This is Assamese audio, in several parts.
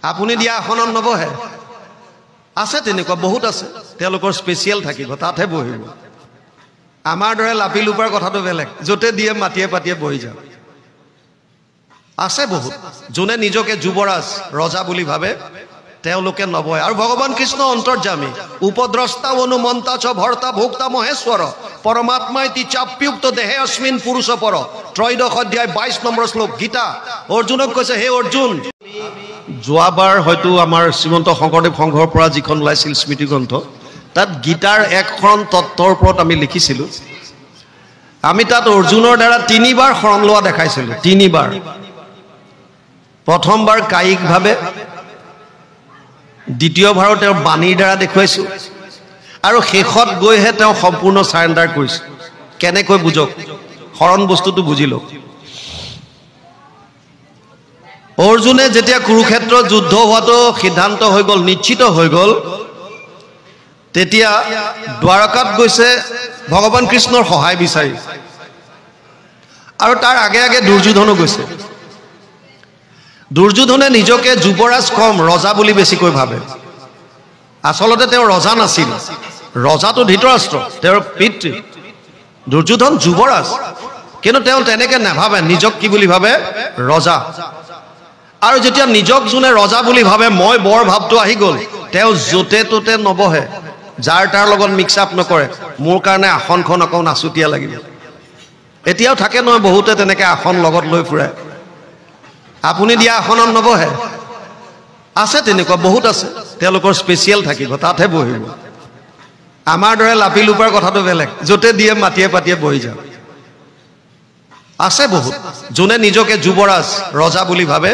আপুনি দিয়া আসনত নবহে আছে তেনেকুৱা বহুত আছে তেওঁলোকৰ স্পেচিয়েল থাকিব তাতহে বহিব আমাৰ দৰে লাপি লুপাৰ কথাটো বেলেগ যতে দিয়ে মাটিয়ে পাতিয়ে বহি যাও আছে বহুত যোনে নিজকে যুৱৰাজ ৰজা বুলি ভাবে তেওঁলোকে নবহে আৰু ভগৱান কৃষ্ণ অন্তৰ্যামী উপদ্ৰষ্টা অনুমন্তা চ ভৰ্তা ভোক্তা মহেশ্বৰ পৰমাত্মা ইতি চাপ্যুক্ত দেহে অস্মিন পুৰুষ পৰ ত্ৰয়োদশ অধ্যায় 22 নম্বৰ শ্লোক গীতা অৰ্জুনক কৈছে হে অৰ্জুন যোৱাবাৰ হয়তো আমাৰ শ্ৰীমন্ত শংকৰদেৱ সংঘৰ পৰা যিখন ওলাইছিল স্মৃতি গ্ৰন্থ তাত গীতাৰ একখন তত্ত্বৰ ওপৰত আমি লিখিছিলো আমি তাত অৰ্জুনৰ দ্বাৰা তিনিবাৰ শৰণ লোৱা দেখাইছিলো তিনিবাৰ প্ৰথমবাৰ কায়িকভাৱে দ্বিতীয়বাৰ তেওঁৰ বাণীৰ দ্বাৰা দেখুৱাইছো আৰু শেষত গৈহে তেওঁ সম্পূৰ্ণ সাৰেন্ডাৰ কৰিছে কেনেকৈ বুজক শৰণ বস্তুটো বুজিলো অৰ্জুনে যেতিয়া কুৰুক্ষেত্ৰ যুদ্ধ হোৱাটো সিদ্ধান্ত হৈ গল নিশ্চিত হৈ গল তেতিয়া দ্বাৰকাত গৈছে ভগৱান কৃষ্ণৰ সহায় বিচাৰি আৰু তাৰ আগে আগে দুৰ্যোধনো গৈছে দুৰ্যোধনে নিজকে যুৱৰাজ কম ৰজা বুলি বেছিকৈ ভাবে আসলতে তেওঁ ৰজা নাছিল ৰজাটো ধৃতৰাষ্ট্ৰ তেওঁৰ পিতৃ দুৰ্যোধন যুৱৰাজ কিন্তু তেওঁ তেনেকে নাভাবে নিজক কি বুলি ভাবে ৰজা আৰু যেতিয়া নিজক যোনে ৰজা বুলি ভাবে মই বৰ ভাৱটো আহি গল তেওঁ জতে ততে নবহে যাৰ তাৰ লগত মিক্স আপ নকৰে মোৰ কাৰণে আসনখন অকণ আছুতীয়া লাগিব এতিয়াও থাকে নহয় বহুতে তেনেকে আসন লগত লৈ ফুৰে আপুনি দিয়া আসনত নবহে আছে তেনেকুৱা বহুত আছে তেওঁলোকৰ স্পেচিয়েল থাকিব তাতহে বহিব আমাৰ দৰে লাপি লুপাৰ কথাটো বেলেগ যতে দিয়ে মাটিয়ে পাতিয়ে বহি যাও আছে বহুত যোনে নিজকে যুৱৰাজ ৰজা বুলি ভাবে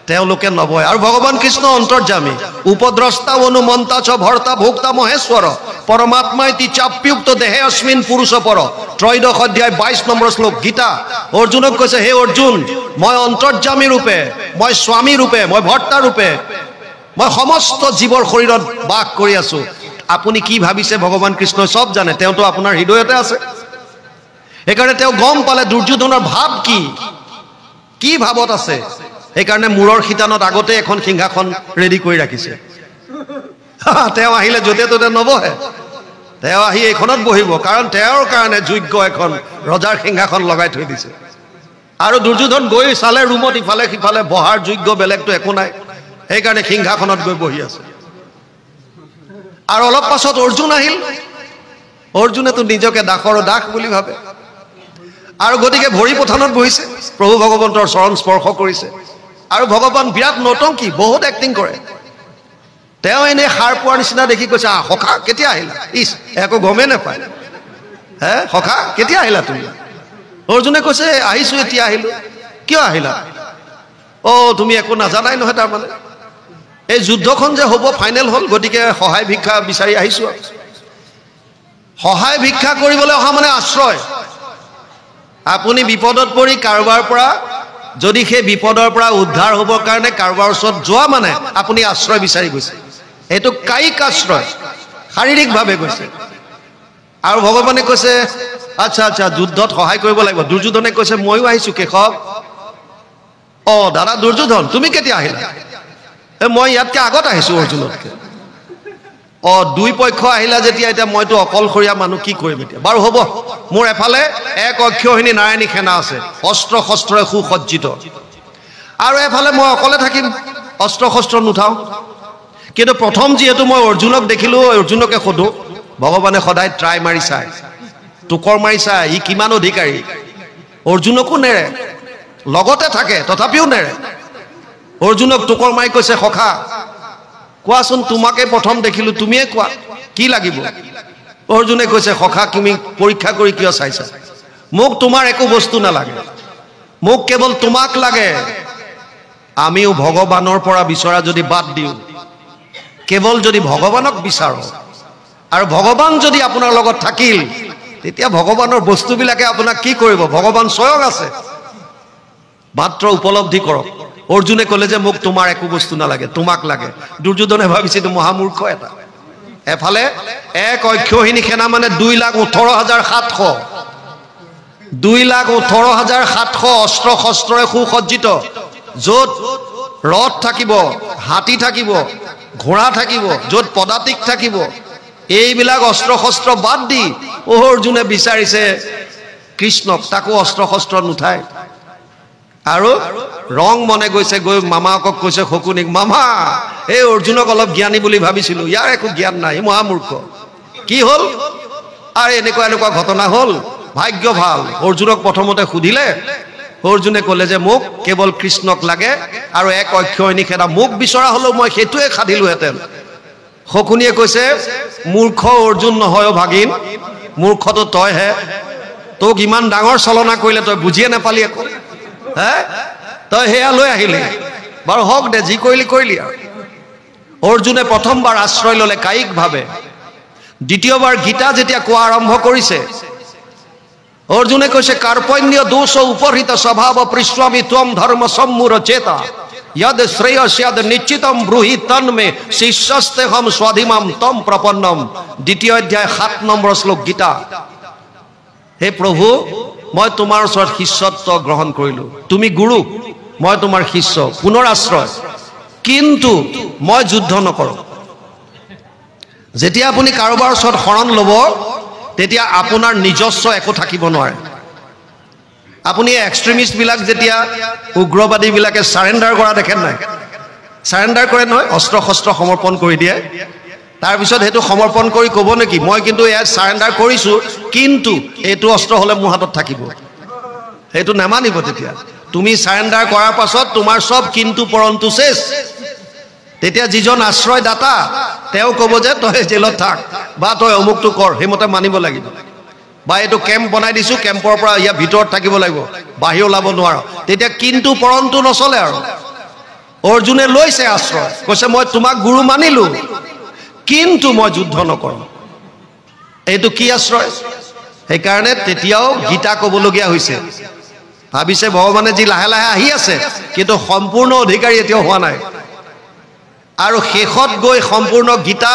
তেওঁলোকে নবহে আৰু ভগৱান কৃষ্ণ অন্তৰ্যামী উপদ্ৰষ্টা অনুমন্তা চ ভৰ্তা ভোক্তা মহেশ্বৰ পৰমাত্মা ইতি চাপ্যুক্ত দেহে অস্মিন পুৰুষ পৰ ত্ৰয়োদশ অধ্যায় 22 নম্বৰ শ্লোক গীতা অৰ্জুনক কৈছে হে অৰ্জুন মই অন্তৰ্যামী ৰূপে মই স্বামী ৰূপে মই ভৰ্তা ৰূপে মই সমস্ত জীৱৰ শৰীৰত বাস কৰি আছো আপুনি কি ভাবিছে ভগৱান কৃষ্ণই সব জানে তেওঁতো আপোনাৰ হৃদয়তে আছে সেইকাৰণে তেওঁ গম পালে দুৰ্যোধনৰ ভাৱ কি ভাৱত আছে সেইকাৰণে মূৰৰ খিতানত আগতে এখন সিংহাসন ৰেডি কৰি ৰাখিছে তেওঁ আহিলে যতে ততে নবহে তেওঁ আহি এইখনত বহিব কাৰণ তেওঁৰ কাৰণে যোগ্য এখন ৰজাৰ সিংহাসন লগাই থৈ দিছে আৰু দুৰ্যোধন গৈ চালে ৰুমত ইফালে সিফালে বহাৰ যোগ্য বেলেগটো একো নাই সেইকাৰণে সিংহাসনত গৈ বহি আছে আৰু অলপ পাছত অৰ্জুন আহিল অৰ্জুনেতো নিজকে দাসৰ দাস বুলি ভাবে আৰু গতিকে ভৰি পথানত বহিছে প্ৰভু ভগৱন্তৰ চৰণ স্পৰ্শ কৰিছে আৰু ভগৱান বিৰাট নটংকি বহুত এক্টিং কৰে তেওঁ এনে সাৰ পোৱাৰ নিচিনা দেখি কৈছে সখা কেতিয়া আহিলা ইছ একো গমেই নাপায় হে সখা কেতিয়া আহিলা তুমি অৰ্জুনে কৈছে আহিছো এতিয়া আহিলো কিয় আহিলা তুমি একো নাজানাই নহয় তাৰমানে এই যুদ্ধখন যে হ'ব ফাইনেল হ'ল গতিকে সহায় ভিক্ষা বিচাৰি আহিছো সহায় ভিক্ষা কৰিবলৈ অহা মানে আশ্ৰয় আপুনি বিপদত পৰি কাৰোবাৰ পৰা যদি সেই বিপদৰ পৰা উদ্ধাৰ হ'বৰ কাৰণে কাৰোবাৰ ওচৰত যোৱা মানে আপুনি আশ্ৰয় বিচাৰি গৈছে এইটো কায়িক আশ্ৰয় শাৰীৰিকভাৱে গৈছে আৰু ভগৱানে কৈছে আচ্ছা আচ্ছা যুদ্ধত সহায় কৰিব লাগিব দুৰ্যোধনে কৈছে ময়ো আহিছো কেশৱ দাদা দুৰ্যোধন তুমি কেতিয়া আহিলা মই ইয়াতকে আগত আহিছো অৰ্জুনতকে দুই পক্ষ আহিলা যেতিয়া এতিয়া মইতো অকলশৰীয়া মানুহ কি কৰিম এতিয়া বাৰু হ'ব মোৰ এফালে এক অক্ষয়হিনী নাৰায়ণী সেনা আছে অস্ত্ৰ শস্ত্ৰৰে সুসজ্জিত আৰু এফালে মই অকলে থাকিম অস্ত্ৰ শস্ত্ৰ নুঠাও কিন্তু প্ৰথম যিহেতু মই অৰ্জুনক দেখিলো অৰ্জুনকে সোধো ভগৱানে সদায় ট্ৰাই মাৰি চাই টুকৰ মাৰি চাই ই কিমান অধিকাৰী অৰ্জুনকো নেৰে লগতে থাকে তথাপিও নেৰে অৰ্জুনক টুকৰ মাৰি কৈছে সখা কোৱাচোন তোমাকে প্ৰথম দেখিলো তুমিয়ে কোৱা কি লাগিব অৰ্জুনে কৈছে সখা তুমি পৰীক্ষা কৰি কিয় চাইছা মোক তোমাৰ একো বস্তু নালাগে মোক কেৱল তোমাক লাগে আমিও ভগৱানৰ পৰা বিচৰা যদি বাদ দিও কেৱল যদি ভগৱানক বিচাৰো আৰু ভগৱান যদি আপোনাৰ লগত থাকিল তেতিয়া ভগৱানৰ বস্তুবিলাকে আপোনাক কি কৰিব ভগৱান স্বয়ং আছে মাত্ৰ উপলব্ধি কৰক অৰ্জুনে ক'লে যে মোক তোমাৰ একো বস্তু নালাগে তোমাক লাগে দুৰ্যোধনে ভাবিছিল মহামূৰ্খ এটা এফালে এক অক্ষয়হিনী সেনা মানে 2,18,700 2,18,700 অস্ত্ৰ শস্ত্ৰৰে সুসজ্জিত য'ত ৰথ থাকিব হাতী থাকিব, ঘোঁৰা থাকিব, য'ত পদাতিক থাকিব, এইবিলাক অস্ত্ৰ শস্ত্ৰ বাদ দি অৰ্জুনে বিচাৰিছে কৃষ্ণক, তাকো অস্ত্ৰ শস্ত্ৰ নুঠায়। আৰু ৰং মনে গৈছে, গৈ মামাকক কৈছে শকুনিক, মামা এই অৰ্জুনক অলপ জ্ঞানী বুলি ভাবিছিলো, ইয়াৰ একো জ্ঞান নাই, মহামূৰ্খ। কি হ'ল? আৰু এনেকুৱা এনেকুৱা ঘটনা হ'ল। ভাগ্য ভাল, অৰ্জুনক প্ৰথমতে সুধিলে, অৰ্জুনে ক'লে যে মোক কেৱল কৃষ্ণক লাগে আৰু এক অক্ষয় নিষেধা, মোক বিচৰা হ'লেও মই সেইটোৱে খাদিলোহেঁতেন। শকুনিয়ে কৈছে, মূৰ্খ অৰ্জুন নহয় অ ভাগিন, মূৰ্খটো তইহে, তোক ইমান ডাঙৰ চলনা কৰিলে তই বুজিয়ে নাপালি একো, হে তই সেয়া লৈ আহিলি, বাৰু হওক দে, যি কৰিলি কৰিলি আৰু। অৰ্জুনে প্ৰথমবাৰ আশ্ৰয় ল'লে কায়িকভাৱে। দ্বিতীয়বাৰ গীতা যেতিয়া কোৱা আৰম্ভ কৰিছে, অৰ্জুনে কৈছে, কাৰ্পণ্য দোষ উপহৃত স্বভাৱ পৃষ্ঠমি ত্বম ধৰ্ম সম্মূঢ় চেতা यद श्रेयस्यद निश्चितम ब्रूहि तन्मे शिष्यस्तेहम स्वाधिमाम तम प्रपन्नम। द्वितीय अध्याय 7 নম্বৰ শ্লোক গীতা। হে প্ৰভু, মই তোমাৰ ওচৰত শিষ্যত্ব গ্ৰহণ কৰিলো, তুমি গুৰু, মই তোমাৰ শিষ্য, পুনৰ আশ্ৰয়, কিন্তু মই যুদ্ধ নকৰো। যেতিয়া আপুনি কাৰোবাৰ ওচৰত শৰণ ল'ব, তেতিয়া আপোনাৰ নিজস্ব একো থাকিব নোৱাৰে। আপুনি এক্সট্ৰিমিষ্ট বিলাক যেতিয়া উগ্ৰবাদী বিলাকে সাৰেন্ডাৰ কৰা দেখেন নাই, সাৰেন্ডাৰ কৰে নহয়, অস্ত্ৰ শস্ত্ৰ সমৰ্পণ কৰি দিয়ে, তাৰপিছত সেইটো সমৰ্পণ কৰি ক'ব নেকি, মই কিন্তু ইয়াত সাৰেন্ডাৰ কৰিছো, কিন্তু এইটো অস্ত্ৰ হ'লে মোৰ হাতত থাকিব, সেইটো নামানিব। তেতিয়া তুমি সাৰেন্ডাৰ কৰাৰ পাছত তোমাৰ সব কিন্তু পৰন্তু শেষ। তেতিয়া যিজন আশ্ৰয়দাতা তেওঁ ক'ব যে তই জেলত থাক বা তই অমুকটো কৰ, সেইমতে মানিব লাগিব। বা এইটো কেম্প বনাই দিছো, কেম্পৰ পৰা ইয়াৰ ভিতৰত থাকিব লাগিব, বাহিৰ ওলাব নোৱাৰ, তেতিয়া কিন্তু পৰন্তু নচলে আৰু। অৰ্জুনে লৈছে আশ্ৰয়, কৈছে মই তোমাক গুৰু মানিলো, কিন্তু মই যুদ্ধ নকৰোঁ। এইটো কি আশ্ৰয়? সেইকাৰণে তেতিয়াও গীতা ক'বলগীয়া হৈছে। ভাবিছে ভগৱানে যি লাহে লাহে আহি আছে, কিন্তু সম্পূৰ্ণ অধিকাৰী এতিয়াও হোৱা নাই। আৰু শেষত গৈ সম্পূৰ্ণ গীতা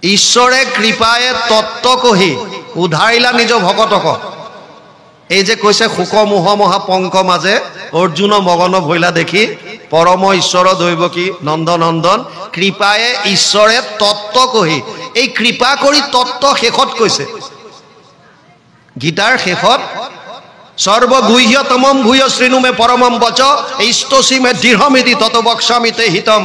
ঈশ্বৰে কৃপায়ে তত্ত্ব কহি উধাৰিলা নিজ ভকতক। এই যে কৈছে শোক মোহ মহা পংক মাজে অৰ্জুন মগন ভৈলা দেখি পৰম ঈশ্বৰ দৈৱকী নন্দনন্দন। কৃপায়ে ঈশ্বৰে তত্ত্ব কহি, এই কৃপা কৰি তত্ত্ব শেষত কৈছে, গীতাৰ শেষত সৰ্বগুহ্যতমম ভূয় শ্ৰীণুমে পৰমম বচ ইষ্টসীমে দৃঢ়মিতি তত বক্সামিতে হিতম।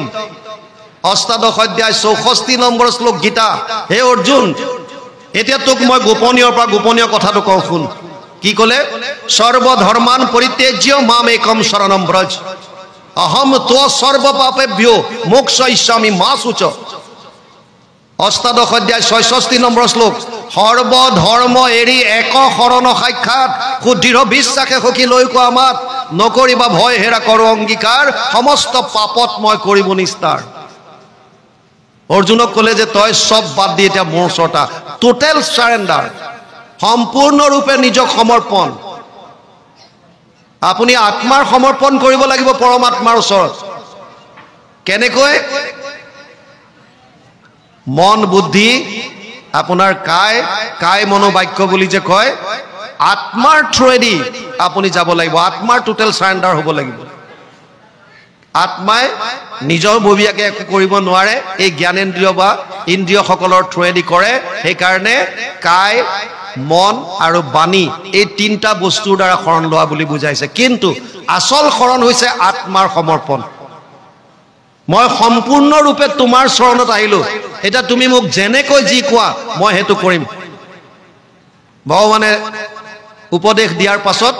অষ্টাদশ অধ্যায় 64 নম্বৰ শ্লোক গীতা। হে অৰ্জুন, এতিয়া তোক মই গোপনীয়ৰ পৰা গোপনীয় কথাটো কওঁ, শুন। কি ক'লে? সৰ্বধৰ্মান পৰিত্যাজ্য মাম একম শৰণম ব্ৰজ অহম ত্ব সৰ্বপাপেভ্যো মোক্ষয়িষ্যামি মা শুচ। অষ্টাদশ অধ্যায় 66 নম্বৰ শ্লোক। সৰ্বধৰ্ম এৰি এক শৰণ সাক্ষাৎ সুদৃঢ় বিশ্বাসে সখী লৈ কোৱা মাত নকৰিবা ভয় হেৰা কৰো অংগীকাৰ সমস্ত পাপত মই কৰিব নিস্তাৰ। অৰ্জুনক ক'লে যে তই সব বাদ দি এতিয়া মোৰ ওচৰত আহ, টোটেল সাৰেন্ডাৰ, সম্পূৰ্ণৰূপে নিজক সমৰ্পণ। আপুনি আত্মাৰ সমৰ্পণ কৰিব লাগিব পৰমাত্মাৰ ওচৰত। কেনেকৈ? মন বুদ্ধি আপোনাৰ কায় মনোবাক্য বুলি যে কয়, আত্মাৰ থ্ৰুৱেদি আপুনি যাব লাগিব, আত্মাৰ টোটেল সাৰেন্ডাৰ হ'ব লাগিব। আত্মাই নিজৰ ববীয়াকে একো কৰিব নোৱাৰে, এই জ্ঞানেন্দ্ৰিয় বা ইন্দ্ৰিয়সকলৰ থ্ৰুৱেদি কৰে। সেইকাৰণে কায়, মন আৰু বাণী, এই তিনিটা বস্তুৰ দ্বাৰা শৰণ লোৱা বুলি বুজাইছে। কিন্তু আচল শৰণ হৈছে আত্মাৰ সমৰ্পণ। মই সম্পূৰ্ণৰূপে তোমাৰ চৰণত আহিলো, এতিয়া তুমি মোক যেনেকৈ যি কোৱা মই সেইটো কৰিম। ভগৱানে উপদেশ দিয়াৰ পাছত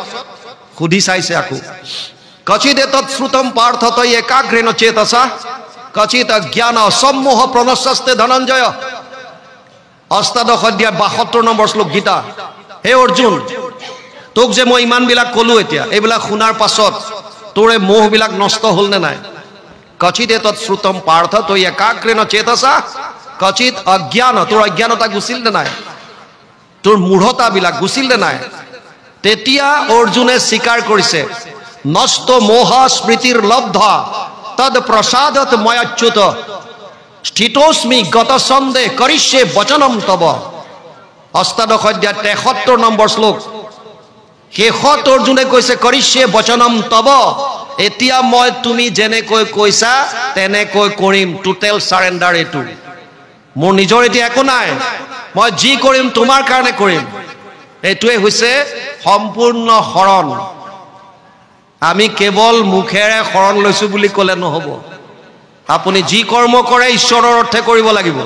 সুধি চাইছে আকৌ। কচিত এতৎ শ্ৰুতম পাৰ্থ তই একাগ্ৰেণ চেতসা কচিত জ্ঞান সম্মোহ প্ৰণশস্তে ধনঞ্জয়। অষ্টাদশ অধ্যায় 72 নম্বৰ শ্লোক গীতা। হে অৰ্জুন, তোক যে মই ইমানবিলাক ক'লো, এতিয়া এইবিলাক শুনাৰ পাছত তোৰ এই মোহবিলাক নষ্ট হ'ল নে নাই? কচিত এতৎ শ্ৰুতম পাৰ্থ তই একাগ্ৰেণ চেতসা কচিত অজ্ঞান, তোৰ অজ্ঞানতা গুচিল নে নাই? তোৰ মূঢ়তাবিলাক গুচিল নে নাই? তেতিয়া অৰ্জুনে স্বীকাৰ কৰিছে, নষ্ট মোহ স্মৃতিৰ লব্ধা তদ প্ৰসাদত ময়াচ্যুত স্থিতোস্মি গত সন্দেহ কৰিষ্যে বচনম তব। অষ্টাদশ অধ্যায় 73 নম্বৰ শ্লোক। শেষত অৰ্জুনে কৈছে কৰিষ্যে বচনম তব, এতিয়া মই তুমি যেনেকৈ কৈছা তেনেকৈ কৰিম টোটেল সাৰেন্ডাৰ এটো মোৰ নিজৰ এতিয়া একো নাই মই যি কৰিম তোমাৰ কাৰণে কৰিম এটোৱে হৈছে সম্পূৰ্ণ শৰণ আমি কেৱল মুখেৰে শৰণ লৈছো বুলি ক'লে নহব আপুনি যি কৰ্ম কৰে ঈশ্বৰৰ অৰ্থে কৰিব লাগিব